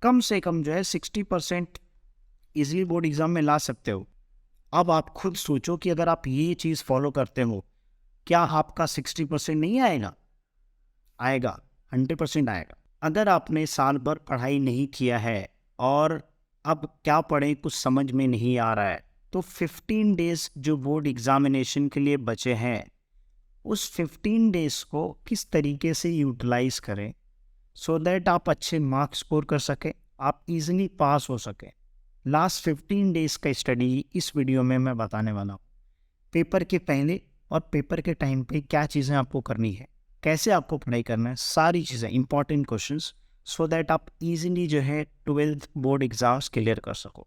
कम से कम जो है 60% इजीली बोर्ड एग्जाम में ला सकते हो। अब आप खुद सोचो कि अगर आप ये चीज़ फॉलो करते हो, क्या आपका 60% नहीं आएगा? आएगा, 100% आएगा। अगर आपने साल भर पढ़ाई नहीं किया है और अब क्या पढ़ें कुछ समझ में नहीं आ रहा है, तो 15 डेज जो बोर्ड एग्जामिनेशन के लिए बचे हैं, उस 15 डेज को किस तरीके से यूटिलाइज करें सो दैट आप अच्छे मार्क्स स्कोर कर सकें, आप इजीली पास हो सकें। लास्ट 15 डेज का स्टडी इस वीडियो में मैं बताने वाला हूँ। पेपर के पहले और पेपर के टाइम पे क्या चीज़ें आपको करनी है, कैसे आपको पढ़ाई करना है, सारी चीज़ें इंपॉर्टेंट क्वेश्चंस, सो दैट आप इजीली जो है 12th बोर्ड एग्जाम्स क्लियर कर सको।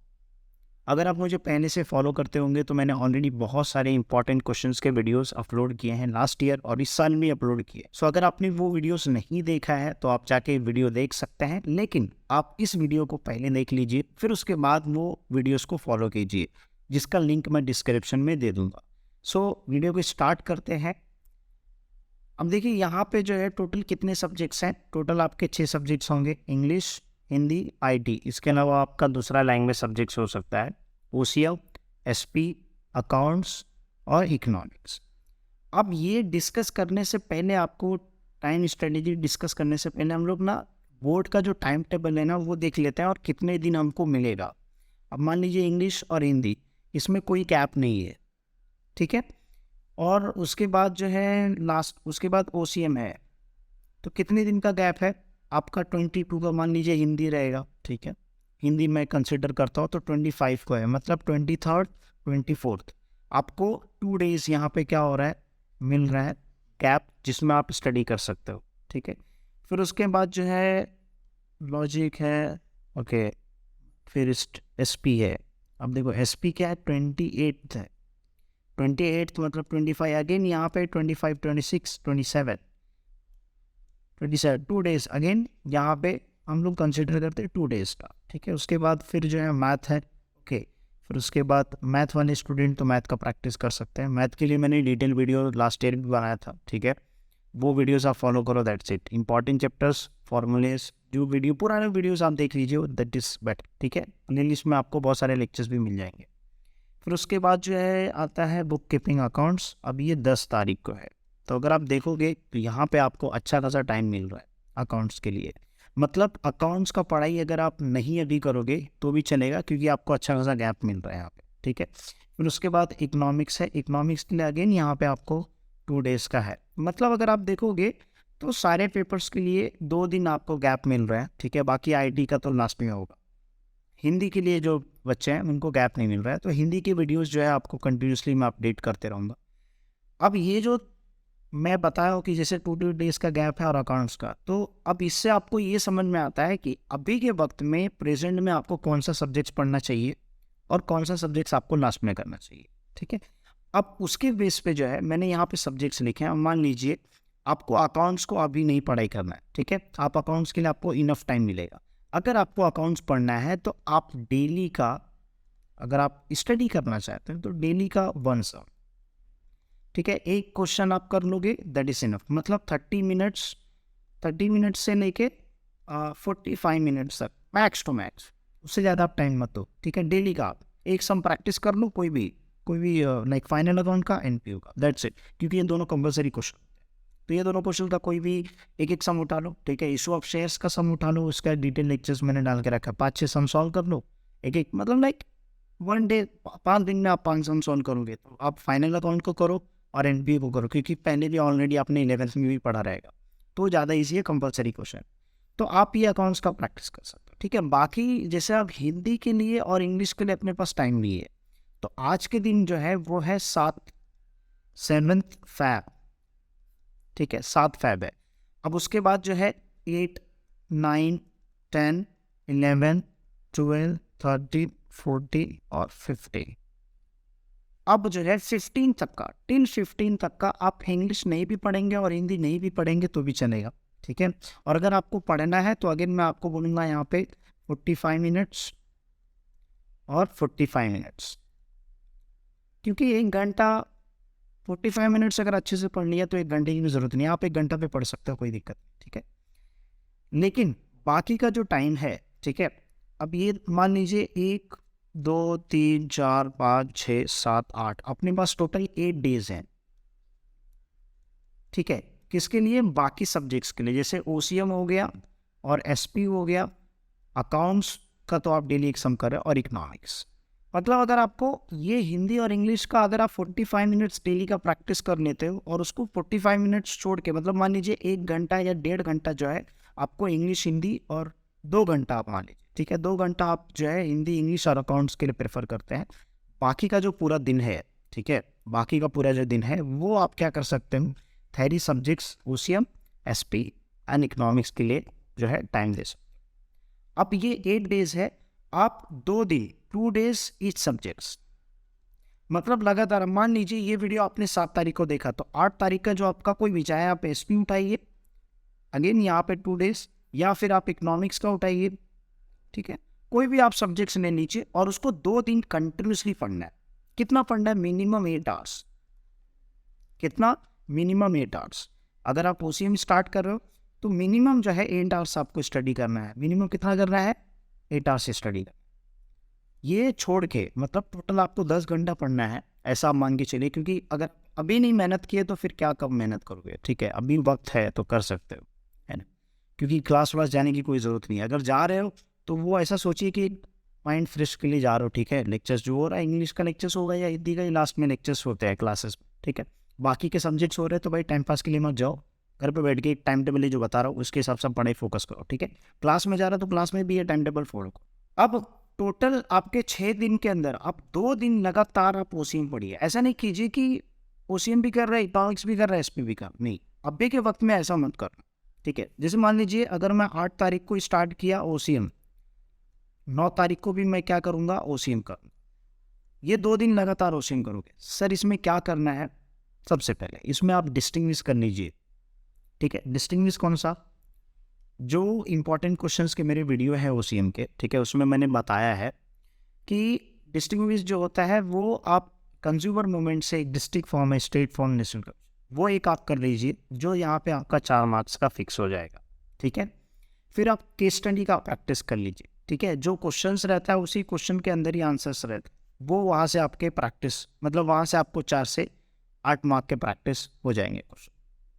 अगर आप मुझे पहले से फॉलो करते होंगे तो मैंने ऑलरेडी बहुत सारे इंपॉर्टेंट क्वेश्चंस के वीडियोस अपलोड किए हैं लास्ट ईयर और इस साल भी अपलोड किए। सो अगर आपने वो वीडियोस नहीं देखा है तो आप जाके वीडियो देख सकते हैं, लेकिन आप इस वीडियो को पहले देख लीजिए, फिर उसके बाद वो वीडियोस को फॉलो कीजिए, जिसका लिंक मैं डिस्क्रिप्शन में दे दूंगा। सो वीडियो को स्टार्ट करते हैं। अब देखिए यहाँ पे जो है टोटल कितने सब्जेक्ट्स हैं। टोटल आपके 6 सब्जेक्ट्स होंगे, इंग्लिश, हिंदी, आईटी। इसके अलावा आपका दूसरा लैंग्वेज सब्जेक्ट्स हो सकता है ओसीएल, एसपी, अकाउंट्स और इकोनॉमिक्स। अब ये डिस्कस करने से पहले, आपको टाइम स्ट्रेटेजी डिस्कस करने से पहले हम लोग ना बोर्ड का जो टाइम टेबल है ना वो देख लेते हैं और कितने दिन हमको मिलेगा। अब मान लीजिए इंग्लिश और हिंदी, इसमें कोई गैप नहीं है, ठीक है। और उसके बाद जो है लास्ट, उसके बाद ओसीएम है, तो कितने दिन का गैप है आपका? 22 का मान लीजिए हिंदी रहेगा, ठीक है। हिंदी मैं कंसिडर करता हूँ तो 25 को है, मतलब 23rd 24th आपको 2 डेज यहाँ पे क्या हो रहा है, मिल रहा है गैप, जिसमें आप स्टडी कर सकते हो, ठीक है। फिर उसके बाद जो है लॉजिक है, ओके, फिर एसपी है। अब देखो एसपी क्या है, 28 है, 28 मतलब 25 अगेन यहाँ पे 25, 26, 27, 2 डेज अगेन यहाँ पे हम लोग कंसिडर करते हैं 2 डेज का, ठीक है। उसके बाद फिर जो है मैथ है, ओके। फिर उसके बाद मैथ वाले स्टूडेंट तो मैथ का प्रैक्टिस कर सकते हैं। मैथ के लिए मैंने डिटेल वीडियो लास्ट ईयर भी बनाया था, ठीक है। वो वीडियोस आप फॉलो करो, that's it. Important chapters, formulas, जो वीडियो पुराने वीडियोस आप देख लीजिए, दैट इज बेटर, ठीक है। इंग्लिश में आपको बहुत सारे लेक्चर्स भी मिल जाएंगे। फिर उसके बाद जो है आता है बुक कीपिंग अकाउंट्स। अब ये 10 तारीख को है, तो अगर आप देखोगे तो यहाँ पे आपको अच्छा खासा टाइम मिल रहा है अकाउंट्स के लिए। मतलब अकाउंट्स का पढ़ाई अगर आप नहीं अभी करोगे तो भी चलेगा, क्योंकि आपको अच्छा खासा गैप मिल रहा है यहाँ पे, ठीक है। फिर उसके बाद इकोनॉमिक्स है। इकोनॉमिक्स के लिए अगेन यहाँ पे आपको 2 डेज का है। मतलब अगर आप देखोगे तो सारे पेपर्स के लिए 2 दिन आपको गैप मिल रहा है, ठीक है। बाकी आईटी का तो लास्ट में होगा। हिंदी के लिए जो बच्चे हैं उनको गैप नहीं मिल रहा है, तो हिंदी के वीडियोस जो है आपको कंटिन्यूसली मैं अपडेट करते रहूँगा। अब ये जो मैं बताया हूँ कि जैसे 2 डेज का गैप है और अकाउंट्स का, तो अब इससे आपको ये समझ में आता है कि अभी के वक्त में प्रेजेंट में आपको कौन सा सब्जेक्ट्स पढ़ना चाहिए और कौन सा सब्जेक्ट्स आपको लास्ट में करना चाहिए, ठीक है। अब उसके बेस पे जो है मैंने यहाँ पे सब्जेक्ट्स लिखे हैं। मान लीजिए आपको अकाउंट्स को अभी नहीं पढ़ाई करना है, ठीक है। आप अकाउंट्स के लिए आपको इनफ टाइम मिलेगा। अगर आपको अकाउंट्स पढ़ना है तो आप डेली का, अगर आप स्टडी करना चाहते हैं तो डेली का 1 सम, ठीक है। एक क्वेश्चन आप कर लोगे, दैट इज इनफ। मतलब 30 मिनट्स से लेके 45 मिनट्स तक मैक्स टू मैक्स, उससे ज़्यादा आप टाइम मत दो, ठीक है। डेली का आप एक सम प्रैक्टिस कर लो, कोई भी लाइक फाइनल अकाउंट का, एनपीयू का, दैट्स इट। क्योंकि ये दोनों कंपलसरी क्वेश्चन, तो ये दोनों क्वेश्चन का कोई भी एक सम उठा लो, ठीक है। इशू ऑफ शेयर्स का सम उठा लो, उसका डिटेल लेक्चर्स मैंने डाल के रखा, 5-6 सम सॉल्व कर लो एक, मतलब लाइक 1 डे, 5 दिन में आप 5 सम सॉल्व करोगे तो आप फाइनल अकाउंट को करो और एनपीए को करो, क्योंकि पहले भी ऑलरेडी आपने 11th में भी पढ़ा रहेगा, तो ज़्यादा ईजी है कंपलसरी क्वेश्चन। तो आप ये अकाउंट्स का प्रैक्टिस कर सकते हो, ठीक है। बाकी जैसे आप हिंदी के लिए और इंग्लिश के लिए अपने पास टाइम नहीं है, तो आज के दिन जो है वो है 7th फैब, ठीक है, 7 फैब है। अब उसके बाद जो है 8, 9, 10, 11, 12, 13, 14 और 15। अब जो है 15 तक का, टिल 15 तक का आप इंग्लिश नहीं भी पढ़ेंगे और हिंदी नहीं भी पढ़ेंगे तो भी चलेगा, ठीक है। और अगर आपको पढ़ना है तो अगेन मैं आपको बोलूँगा यहाँ पे 45 मिनट्स और 45 मिनट्स, क्योंकि 1 घंटा 45 मिनट्स अगर अच्छे से पढ़ लिया तो 1 घंटे की भी ज़रूरत नहीं है, आप 1 घंटा पे पढ़ सकते हो, कोई दिक्कत नहीं, ठीक है। लेकिन बाकी का जो टाइम है ठीक है। अब ये मान लीजिए 1 2 3 4 5 6 7 8 अपने पास टोटल 8 डेज हैं, ठीक है। किसके लिए? बाकी सब्जेक्ट्स के लिए, जैसे ओसीएम हो गया और एसपी हो गया, अकाउंट्स का तो आप डेली एग्जाम कर रहे हो, और इकोनॉमिक्स। मतलब अगर आपको ये हिंदी और इंग्लिश का अगर आप 45 मिनट्स डेली का प्रैक्टिस कर लेते हो और उसको 45 मिनट्स छोड़ के, मतलब मान लीजिए 1 घंटा या 1.5 घंटा जो है आपको इंग्लिश हिंदी, और 2 घंटा आप मान लीजिए, ठीक है, 2 घंटा आप जो है हिंदी इंग्लिश और अकाउंट्स के लिए प्रेफर करते हैं। बाकी का जो पूरा दिन है, ठीक है, बाकी का पूरा जो दिन है वो आप क्या कर सकते हो, theory subjects OCM, SP and economics के लिए जो है टाइम दे सकते हो। अब ये 8 डेज है, आप 2 दिन 2 डेज ईच सब्जेक्ट्स, मतलब लगातार। मान लीजिए ये वीडियो आपने 7 तारीख को देखा, तो 8 तारीख का जो आपका कोई विषय है आप एसपी उठाइए, अगेन यहाँ पे 2 डेज, या फिर आप इकोनॉमिक्स का उठाइए, ठीक है, कोई भी आप सब्जेक्ट्स ले लीजिए और उसको 2 दिन कंटिन्यूसली पढ़ना है। कितना पढ़ना है? Minimum 8 hours. कितना? Minimum 8 hours. अगर आप ओसीएम स्टार्ट कर रहे हो तो मिनिमम जो है 8 आवर्स आपको स्टडी करना है। मिनिमम कितना करना है? 8 आवर्स स्टडी करना। ये छोड़ के मतलब टोटल आपको 10 घंटा पढ़ना है, ऐसा आप मान के चलिए, क्योंकि अगर अभी नहीं मेहनत किए तो फिर क्या कब मेहनत करोगे, ठीक है। अभी वक्त है तो कर सकते हो, है ना, क्योंकि क्लास वास जाने की कोई ज़रूरत नहीं है। अगर जा रहे हो तो वो ऐसा सोचिए कि माइंड फ्रेश के लिए जा रहे हो, ठीक है। लेक्चर्स जो हो रहा है, इंग्लिश का लेक्चर्स होगा या हिंदी का, ही लास्ट में लेक्चर्स होते हैं क्लासेस में, ठीक है। बाकी के सब्जेक्ट्स हो रहे हैं तो भाई टाइम पास के लिए मत जाओ, घर पे बैठ के एक टाइम टेबल जो बता रहा हूँ उसके हिसाब से पढ़ाई फोकस करो, ठीक है। क्लास में जा रहा है तो क्लास में भी ये टाइम टेबल फॉलो करो। अब टोटल आपके 6 दिन के अंदर आप 2 दिन लगातार आप ओसीएम पढ़िए। ऐसा नहीं कीजिए कि ओसीएम भी कर रहा है, इकोनॉमिक्स भी कर रहा है, एसपी भी कर, नहीं, अभी के वक्त में ऐसा मत करना, ठीक है। जैसे मान लीजिए अगर मैं 8 तारीख को स्टार्ट किया ओसीएम, 9 तारीख को भी मैं क्या करूँगा? ओसीएम करूँगा। ये 2 दिन लगातार ओसीएम करोगे। सर इसमें क्या करना है? सबसे पहले इसमें आप डिस्टिंग्विश कर लीजिए, ठीक है। डिस्टिंग्विश कौन सा? जो इंपॉर्टेंट क्वेश्चंस के मेरे वीडियो है ओसीएम के, ठीक है, उसमें मैंने बताया है कि डिस्टिंग्विश जो होता है वो आप कंज्यूमर मूवमेंट से, एक डिस्ट्रिक्ट फॉर्म है, स्टेट फॉर्म, नेशनल फॉर्म, वो एक आप कर लीजिए, जो यहाँ पे आपका 4 मार्क्स का फिक्स हो जाएगा, ठीक है। फिर आप केस स्टडी का प्रैक्टिस कर लीजिए, ठीक है। जो क्वेश्चंस रहता है उसी क्वेश्चन के अंदर ही आंसर्स रहते हैं, वो वहाँ से आपके प्रैक्टिस, मतलब वहाँ से आपको 4 से 8 मार्क के प्रैक्टिस हो जाएंगे क्वेश्चन,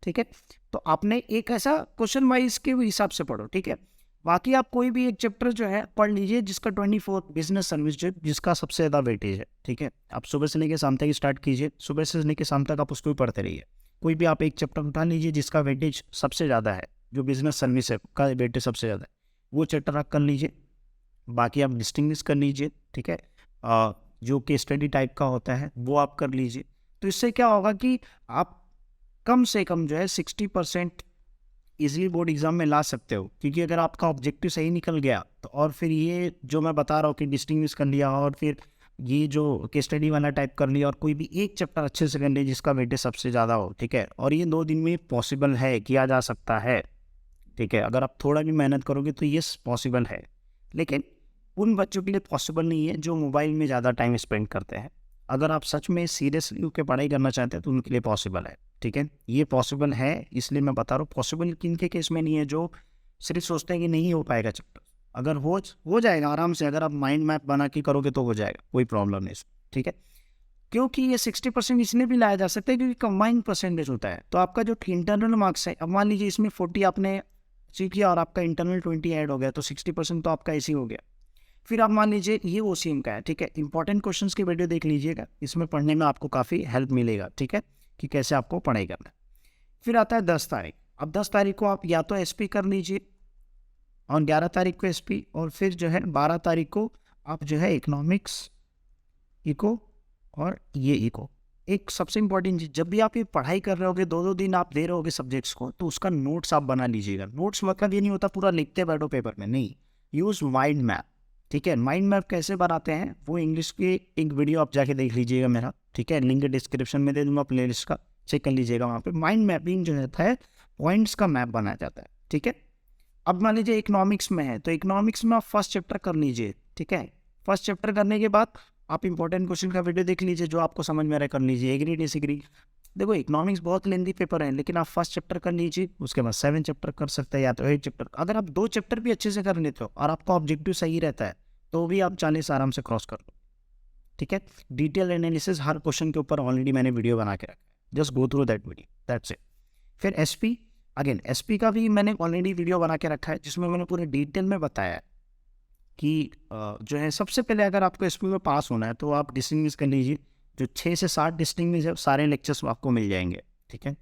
ठीक है। तो आपने एक ऐसा क्वेश्चन वाइज के हिसाब से पढ़ो, ठीक है। बाकी आप कोई भी एक चैप्टर जो है पढ़ लीजिए जिसका 24 बिजनेस सर्विस जो जिसका सबसे ज़्यादा वेटेज है, ठीक है। आप सुबह से लेकर शाम तक स्टार्ट कीजिए, सुबह से लेकर शाम तक आप उसको ही पढ़ते रहिए। कोई भी आप एक चैप्टर उठा लीजिए जिसका वेटेज सबसे ज़्यादा है, जो बिजनेस सर्विस है का वेटेज सबसे ज़्यादा है, वो चैप्टर आप कर लीजिए। बाकी आप डिस्टिंग्विश कर लीजिए, ठीक है। जो केस स्टडी टाइप का होता है वो आप कर लीजिए। तो इससे क्या होगा कि आप कम से कम जो है 60% इजीली बोर्ड एग्जाम में ला सकते हो, क्योंकि अगर आपका ऑब्जेक्टिव सही निकल गया तो, और फिर ये जो मैं बता रहा हूँ कि डिस्टिंग्विश कर लिया और फिर ये जो केस स्टडी वाला टाइप कर लिया और कोई भी एक चैप्टर अच्छे से कर लिया जिसका वेटेज सबसे ज़्यादा हो, ठीक है, और ये 2 दिन में पॉसिबल है, किया जा सकता है, ठीक है। अगर आप थोड़ा भी मेहनत करोगे तो ये पॉसिबल है, लेकिन उन बच्चों के लिए पॉसिबल नहीं है जो मोबाइल में ज़्यादा टाइम स्पेंड करते हैं। अगर आप सच में सीरियसली होकर पढ़ाई करना चाहते हैं तो उनके लिए पॉसिबल है, ठीक है। ये पॉसिबल है, इसलिए मैं बता रहा हूँ। पॉसिबल किन के केस में नहीं है? जो सिर्फ सोचते हैं कि नहीं हो पाएगा चैप्टर, अगर हो जाएगा आराम से, अगर आप माइंड मैप बना के करोगे तो हो जाएगा, कोई प्रॉब्लम नहीं, ठीक है। क्योंकि ये 60% इसलिए भी लाया जा सकता है क्योंकि कंबाइंड परसेंटेज होता है। तो आपका जो इंटरनल मार्क्स है, अब मान लीजिए इसमें 40 आपने अचीव किया और आपका इंटरनल 20 ऐड हो गया, तो 60% तो आपका ऐसे ही हो गया। फिर आप मान लीजिए ये ओसीएम का है, ठीक है। इंपॉर्टेंट क्वेश्चंस की वीडियो देख लीजिएगा, इसमें पढ़ने में आपको काफ़ी हेल्प मिलेगा, ठीक है, कि कैसे आपको पढ़ाई करना है। फिर आता है 10 तारीख। अब 10 तारीख को आप या तो एसपी कर लीजिए और 11 तारीख को एसपी, और फिर जो है 12 तारीख को आप जो है इकोनॉमिक्स, इको और ये इको। एक सबसे इंपॉर्टेंट चीज, जब भी आप ये पढ़ाई कर रहे होगे, 2-2 दिन आप दे रहे होगे सब्जेक्ट्स को, तो उसका नोट्स आप बना लीजिएगा। नोट्स मतलब ये नहीं होता पूरा लिखते बैठो पेपर में, नहीं, यूज माइंड मैप, ठीक है। माइंड मैप कैसे बनाते हैं वो इंग्लिश की एक वीडियो आप जाके देख लीजिएगा मेरा, ठीक है, लिंक डिस्क्रिप्शन में दे दूंगा, प्लेलिस्ट का चेक कर लीजिएगा। वहाँ पे माइंड मैपिंग जो रहता है पॉइंट्स का मैप बनाया जाता है, ठीक है। अब मान लीजिए इकोनॉमिक्स में है तो इकोनॉमिक्स में आप फर्स्ट चैप्टर कर लीजिए, ठीक है। फर्स्ट चैप्टर करने के बाद आप इंपॉर्टेंट क्वेश्चन का वीडियो देख लीजिए, जो आपको समझ में आ रहा है कर लीजिए, एग्री डिसएग्री, देखो इकोनॉमिक्स बहुत लेंदी पेपर है, लेकिन आप फर्स्ट चैप्टर कर लीजिए, उसके बाद 7 चैप्टर कर सकते हैं या तो 8 चैप्टर। अगर आप 2 चैप्टर भी अच्छे से कर लेते हो और आपका ऑब्जेक्टिव सही रहता है तो भी आप 40 आराम से क्रॉस कर लो, ठीक है। डिटेल एनालिसिस हर क्वेश्चन के ऊपर ऑलरेडी मैंने वीडियो बना के रखा है, just go through that video, that's it. फिर एसपी, अगेन एसपी का भी मैंने ऑलरेडी वीडियो बना के रखा है जिसमें मैंने पूरे डिटेल में बताया है कि जो है सबसे पहले अगर आपको एसपी में पास होना है तो आप डिस्टिंग्विश कर लीजिए। जो 6 से 7 डिस्टिंग्विश है सारे लेक्चर्स आपको मिल जाएंगे, ठीक है।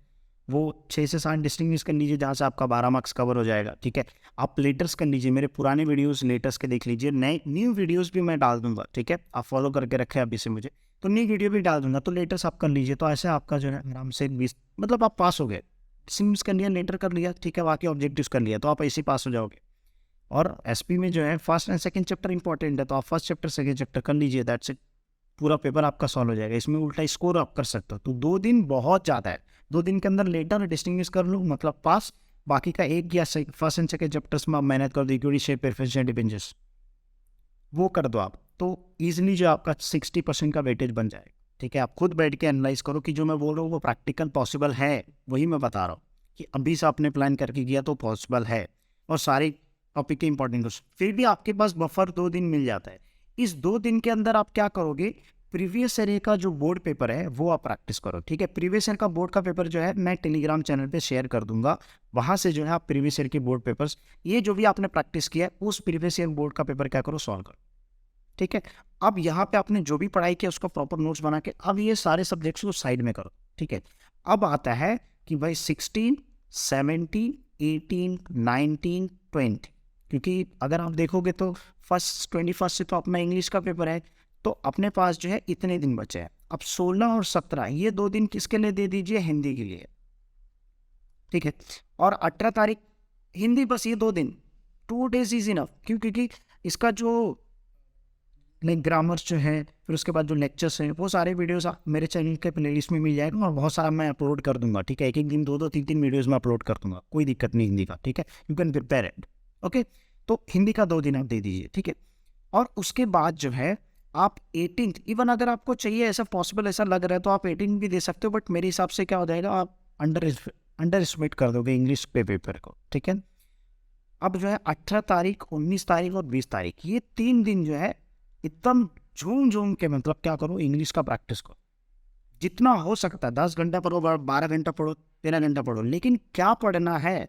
वो 6 से 7 डिस्टिंग्विश कर लीजिए जहाँ से आपका 12 मार्क्स कवर हो जाएगा, ठीक है। आप लेटर्स कर लीजिए, मेरे पुराने वीडियोस लेटर्स के देख लीजिए, नए न्यू वीडियोस भी मैं डाल दूंगा, ठीक है। आप फॉलो करके रखें अभी से मुझे, तो न्यू वीडियो भी डाल दूंगा, तो लेटर्स आप कर लीजिए। तो ऐसे आपका जो है आराम से 20 मतलब आप पास हो गए। डिस्टिंग्विश कर लिया, लेटर कर लिया, ठीक है, बाकी ऑब्जेक्टिव्स कर लिया, तो आप ऐसे ही पास हो जाओगे। और एसपी में जो है first and second chapter important है, तो आप फर्स्ट चैप्टर सेकंड चैप्टर कर लीजिए, दैट्स इट। पूरा पेपर आपका सॉल्व हो जाएगा। इसमें उल्टा स्कोर आप कर सकते हो। तो 2 दिन बहुत ज़्यादा है, 2 दिन के अंदर लेटर डिस्टिंग्विश कर लो मतलब पास। बाकी का एक या फर्स्ट एंड सेकंड चैप्टर्स में आप मेहनत कर दो, इक्विटी शेप प्रेफरेंस डिबेंचर्स वो कर दो आप, तो ईजिली जो आपका 60% का वेटेज बन जाएगा, ठीक है। आप खुद बैठ के एनालाइज करो कि जो मैं बोल रहा हूँ वो प्रैक्टिकल पॉसिबल है, वही मैं बता रहा हूँ कि अभी से आपने प्लान करके किया तो पॉसिबल है। और सारे टॉपिक के इंपॉर्टेंट क्वेश्चन, फिर भी आपके पास बफर 2 दिन मिल जाता है। इस 2 दिन के अंदर आप क्या करोगे, प्रीवियस ईयर का जो बोर्ड पेपर है वो आप प्रैक्टिस करो, ठीक है। प्रीवियस ईयर का बोर्ड का पेपर जो है मैं टेलीग्राम चैनल पे शेयर कर दूंगा, वहां से जो है आप प्रीवियस ईयर के बोर्ड पेपर्स, ये जो भी आपने प्रैक्टिस किया है उस प्रीवियस ईयर बोर्ड का पेपर क्या करो, सॉल्व करो, ठीक है। अब यहाँ पे आपने जो भी पढ़ाई किया उसका प्रॉपर नोट्स बना के अब ये सारे सब्जेक्ट्स को साइड में करो, ठीक है। अब आता है कि भाई 16, 17, 18, 19, 20, क्योंकि अगर आप देखोगे तो 21 से तो अपना इंग्लिश का पेपर है, तो अपने पास जो है इतने दिन बचे हैं। अब 16 और 17 ये 2 दिन किसके लिए दे दीजिए, हिंदी के लिए, ठीक है। और 18 तारीख हिंदी, बस ये 2 दिन, 2 days इज इनफ। क्यों, क्योंकि इसका जो ग्रामर्स जो है, फिर उसके बाद जो लेक्चर्स हैं वो सारे वीडियोस मेरे चैनल के प्लेलिस्ट में मिल जाएगा, और बहुत सारा मैं अपलोड कर दूंगा, ठीक है। एक एक दिन 2-2, 3-3 वीडियोस में अपलोड कर दूंगा, कोई दिक्कत नहीं हिंदी का, ठीक है। You can prepare it, okay. तो हिंदी का 2 दिन आप दे दीजिए, ठीक है। और उसके बाद जो है आप 18th, इवन अगर आपको चाहिए ऐसा पॉसिबल ऐसा लग रहा है तो आप 18 भी दे सकते हो, बट मेरे हिसाब से क्या हो जाएगा, आप अंडर एस्टिमेट कर दोगे इंग्लिश पे पेपर को, ठीक है। अब जो है 18 तारीख, 19 तारीख और 20 तारीख ये 3 दिन जो है एकदम झूम झूम के मतलब क्या करो, इंग्लिश का प्रैक्टिस करो जितना हो सकता है। 10 घंटा पढ़ो, 12 घंटा पढ़ो, 13 घंटा पढ़ो, लेकिन क्या पढ़ना है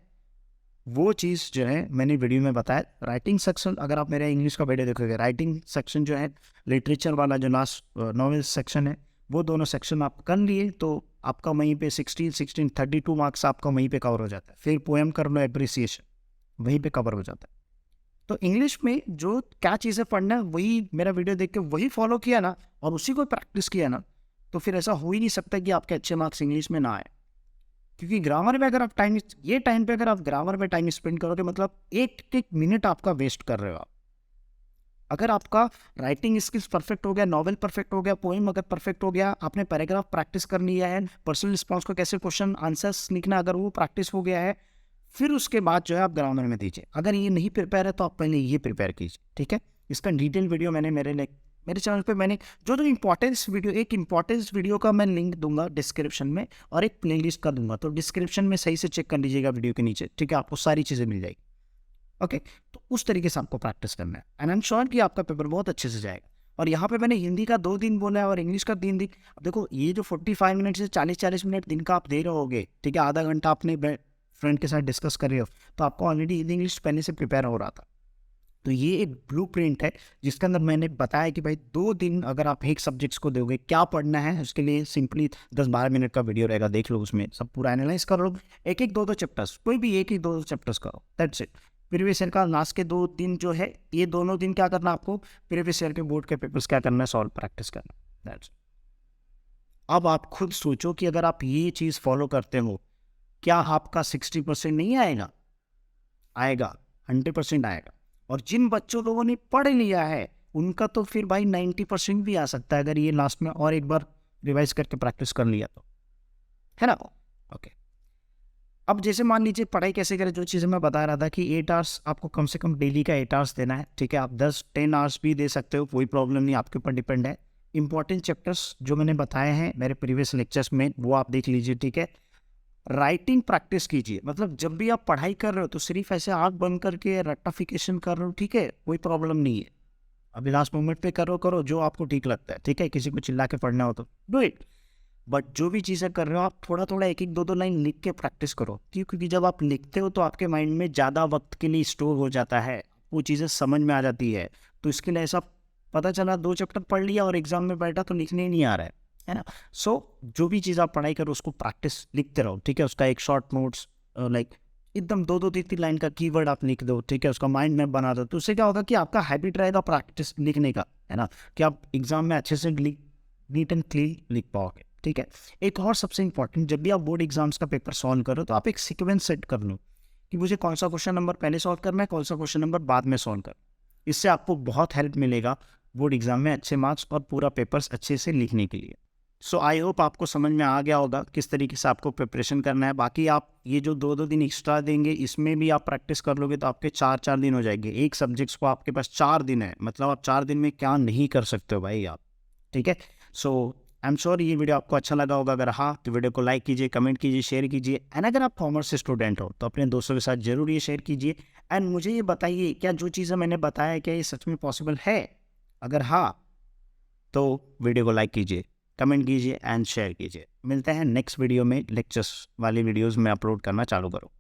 वो चीज़ जो है मैंने वीडियो में बताया। राइटिंग सेक्शन, अगर आप मेरा इंग्लिश का वीडियो देखोगे, राइटिंग सेक्शन जो है लिटरेचर वाला जो लास्ट नॉवेल सेक्शन है वो दोनों सेक्शन आप कर लिए तो आपका वहीं पे 16 32 मार्क्स आपका वहीं पे कवर हो जाता है। फिर पोएम कर लो, एप्रिसिएशन, वहीं पे कवर हो जाता है। तो इंग्लिश में जो क्या चीज़ें पढ़ना है वही मेरा वीडियो देख के वही फॉलो किया ना और उसी को प्रैक्टिस किया ना, तो फिर ऐसा हो ही नहीं सकता कि आपके अच्छे मार्क्स इंग्लिश में ना आए। क्योंकि ग्रामर में अगर आप टाइम पे अगर आप ग्रामर में टाइम स्पेंड करोगे मतलब एक एक मिनट आपका वेस्ट कर रहे हो आप। अगर आपका राइटिंग स्किल्स परफेक्ट हो गया, नॉवेल परफेक्ट हो गया, पोएम अगर परफेक्ट हो गया, आपने पैराग्राफ प्रैक्टिस कर लिया है, पर्सनल रिस्पॉन्स को कैसे क्वेश्चन आंसर्स लिखना अगर वो प्रैक्टिस हो गया है, फिर उसके बाद जो है आप ग्रामर में दीजिए। अगर ये नहीं प्रिपेयर है तो आप पहले ये प्रिपेयर कीजिए, ठीक है। इसका डिटेल वीडियो मैंने मेरे चैनल पे मैंने जो इंपॉर्टेंस वीडियो, एक इंपॉर्टेंस वीडियो का मैं लिंक दूंगा डिस्क्रिप्शन में और एक प्लेलिस्ट का दूंगा, तो डिस्क्रिप्शन में सही से चेक कर लीजिएगा वीडियो के नीचे, ठीक है। आपको सारी चीज़ें मिल जाएगी, ओके। तो उस तरीके से आपको प्रैक्टिस करना है एंड आई एम श्योर कि आपका पेपर बहुत अच्छे से जाएगा। और यहाँ पे मैंने हिंदी का 2 दिन बोला है और इंग्लिश का 3 दिन। अब देखो ये जो 45 मिनट से 40-40 मिनट दिन का आप दे रहे होगे, ठीक है, आधा घंटा अपने फ्रेंड के साथ डिस्कस कर रहे हो, तो आपको ऑलरेडी हिंदी इंग्लिश पहले से प्रिपेयर हो रहा था। तो ये एक ब्लूप्रिंट है जिसके अंदर मैंने बताया कि भाई 2 दिन अगर आप एक सब्जेक्ट्स को दोगे क्या पढ़ना है, उसके लिए सिंपली 10-12 मिनट का वीडियो रहेगा, देख लो, उसमें सब पूरा एनालाइज कर लो। एक एक 2-2 चैप्टर्स, कोई भी एक ही 2-2 चैप्टर्स करो, दैट्स इट। प्रीवियस ईयर का लास्ट के 2 दिन जो है, ये दोनों दिन क्या करना आपको, प्रीवियस ईयर के बोर्ड के पेपर्स क्या करना है, सॉल्व प्रैक्टिस करना, दैट्स इट। अब आप खुद सोचो कि अगर आप ये चीज़ फॉलो करते हो, क्या आपका 60% नहीं आएगा? आएगा, 100% आएगा। और जिन बच्चों लोगों ने पढ़ लिया है उनका तो फिर भाई 90% भी आ सकता है, अगर ये लास्ट में और एक बार रिवाइज करके प्रैक्टिस कर लिया तो, है ना, ओके। अब जैसे मान लीजिए पढ़ाई कैसे करें, जो चीज़ें मैं बता रहा था कि 8 आवर्स आपको कम से कम डेली का 8 आवर्स देना है, ठीक है। आप 10-10 आवर्स भी दे सकते हो, कोई प्रॉब्लम नहीं, आपके ऊपर डिपेंड है। इंपॉर्टेंट चैप्टर्स जो मैंने बताए हैं मेरे प्रीवियस लेक्चर्स में वो आप देख लीजिए, ठीक है। राइटिंग प्रैक्टिस कीजिए, मतलब जब भी आप पढ़ाई कर रहे हो तो सिर्फ ऐसे आँख बंद करके रट्टाफिकेशन कर रहे हो, ठीक है, कोई प्रॉब्लम नहीं है। अभी लास्ट मोमेंट पे करो जो आपको ठीक लगता है, ठीक है। किसी को चिल्ला के पढ़ना हो तो डू इट, बट जो भी चीज़ें कर रहे हो आप थोड़ा थोड़ा एक एक दो लाइन लिख के प्रैक्टिस करो, क्योंकि जब आप लिखते हो तो आपके माइंड में ज़्यादा वक्त के लिए स्टोर हो जाता है, वो चीज़ें समझ में आ जाती है। तो इसके लिए ऐसा पता चला 2 चैप्टर पढ़ लिया और एग्जाम में बैठा तो लिखने ही नहीं आ रहा है ना। सो जो भी चीज़ आप पढ़ाई करो उसको प्रैक्टिस लिखते रहो, ठीक है। उसका एक शॉर्ट नोट्स लाइक एकदम 2-2 3-3 लाइन का कीवर्ड आप लिख दो, ठीक है। उसका माइंड मैप बना दो, तो उससे क्या होगा कि आपका हैबिट रहेगा प्रैक्टिस लिखने का, है ना, कि आप एग्जाम में अच्छे से नीट एंड क्लीन लिख पाओगे, ठीक है। एक और सबसे इंपॉर्टेंट, जब भी आप बोर्ड एग्जाम्स का पेपर सॉल्व करो तो आप एक सीक्वेंस सेट कर लो कि मुझे कौन सा क्वेश्चन नंबर पहले सॉल्व करना है, कौन सा क्वेश्चन नंबर बाद में सॉल्व करना है। इससे आपको बहुत हेल्प मिलेगा बोर्ड एग्जाम में अच्छे मार्क्स और पूरा पेपर्स अच्छे से लिखने के लिए। सो आई होप आपको समझ में आ गया होगा किस तरीके से आपको प्रिपरेशन करना है। बाकी आप ये जो 2-2 दिन एक्स्ट्रा देंगे इसमें भी आप प्रैक्टिस कर लोगे तो आपके 4-4 दिन हो जाएंगे। एक सब्जेक्ट्स को आपके पास 4 दिन है, मतलब आप 4 दिन में क्या नहीं कर सकते हो भाई आप, ठीक है। सो आई एम श्योर ये वीडियो आपको अच्छा लगा होगा। अगर हाँ तो वीडियो को लाइक कीजिए, कमेंट कीजिए, शेयर कीजिए। एंड अगर आप कॉमर्स स्टूडेंट हो तो अपने दोस्तों के साथ जरूर ये शेयर कीजिए। एंड मुझे ये बताइए क्या जो चीज़ें मैंने बताया क्या ये सच में पॉसिबल है। अगर हाँ तो वीडियो को लाइक कीजिए, कमेंट कीजिए एंड शेयर कीजिए। मिलते हैं नेक्स्ट वीडियो में, लेक्चर्स वाली वीडियोस में अपलोड करना चालू करो।